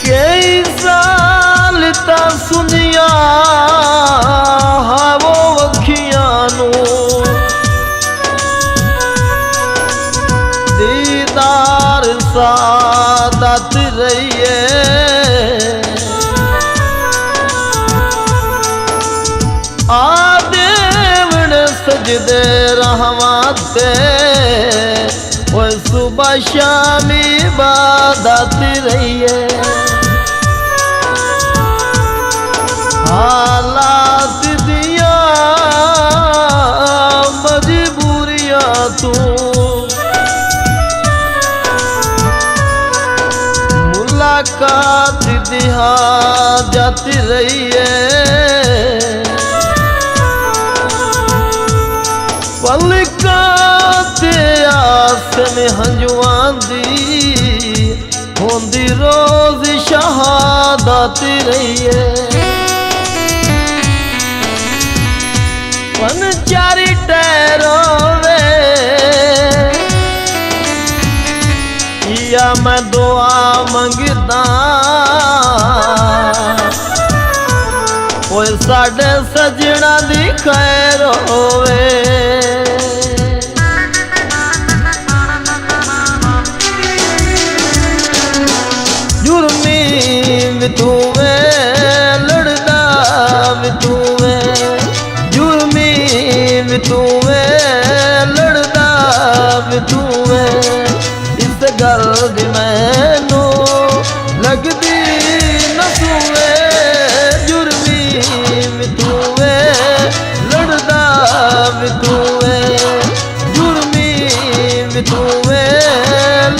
कई साल ता सुनिया हावो अखियां नू दीदार सादत रहिए आदेवण सजदे रहमते वो सुबह शाम इबादत रहिए हालात दिया मजबूरियां तू मुलाकात दिहा जाती रहिए पलकाते आस में हंजुआं दी होंदी रोज शहादत रहिए पन चारी टहरोवे या मैं दुआ मंगदा ओए साडे सजना दी खैर होवे जुर्मी भी तू वे लड़दा भी तू वे जुर्मी भी तू वे लड़दा भी तू वे इस गल दी मैनू लगदी न सूवे जुर्मी भी तू वे लड़दा भी तू वे जुर्मी भी तू वे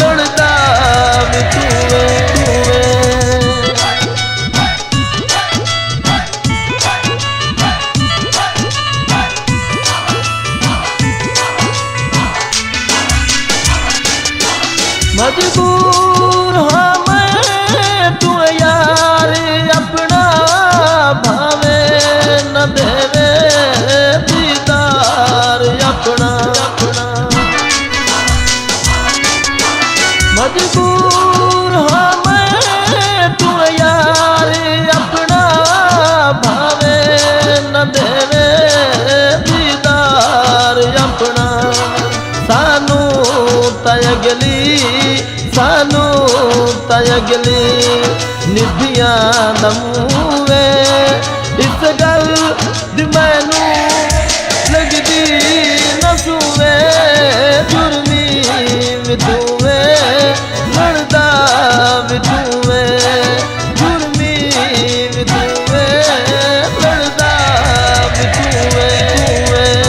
लड़दा भी तू वे मजबूर हाँ मैं तू यार अपना भावे न देवे दीदार अपना मजबूर हाँ मैं तू यार अपना भावे न देवे दीदार अपना सानू तयगली सानू तयगली निधियां नमूवे इस गल दी मैनू लगदी न सूवे जुर्मी भी तू वे लड़दा भी तू वे जुर्मी भी तू वे लड़दा भी तू वे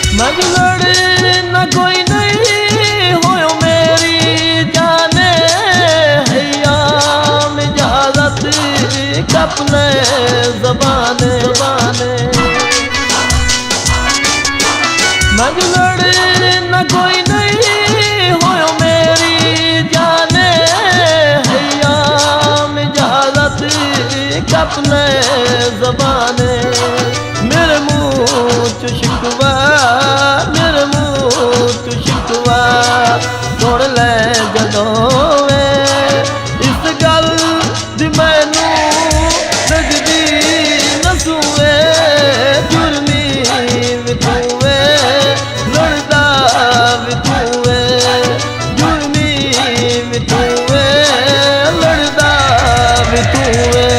लड़े न कोई नहीं होयो मेरी जाने हैया में इजाजत कपने ज़बाने मज लड़े न कोई नहीं होयो मेरी जाने हैया में इजाजत कपने ज़बाने मेरे मुँह च शिकवा मेरे मुँह च शिकवा सुन ले जदों वे इस गल दी मैनू लगदी न सूवे जुर्मी भी तू वे लड़दा भी तू वे जुर्मी भी तू वे लड़दा भी तू वे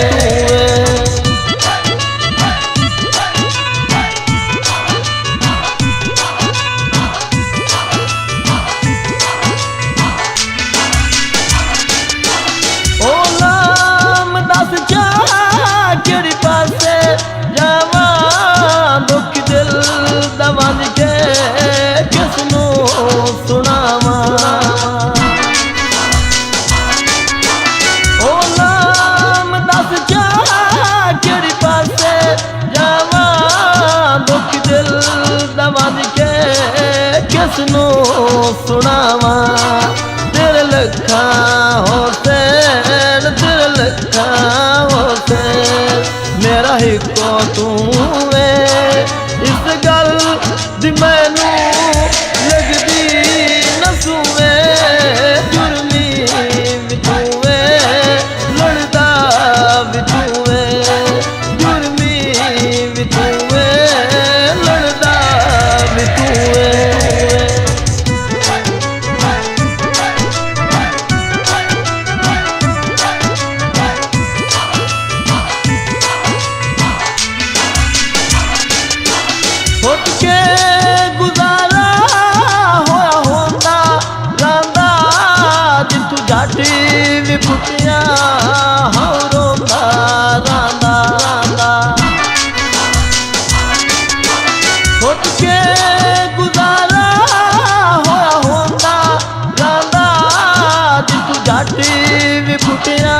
किसनू सुनावा तेरे लखा हुसैन तेरे लखा हुसैन मेरा हिको तू वे इस गल दी मैनू लगदी न सुवे जुर्मी भी तू वे लड़दा भी तू वे जुर्मी भी तू वे लड़दा भी तू वे उठ के गुजारा होया होंदा रांदा जितू जाटी भी पुटिया हाँ रोंदा रांदा रांदा उठ के गुजारा होया होंदा रांदा जितू जाटी भी पुटिया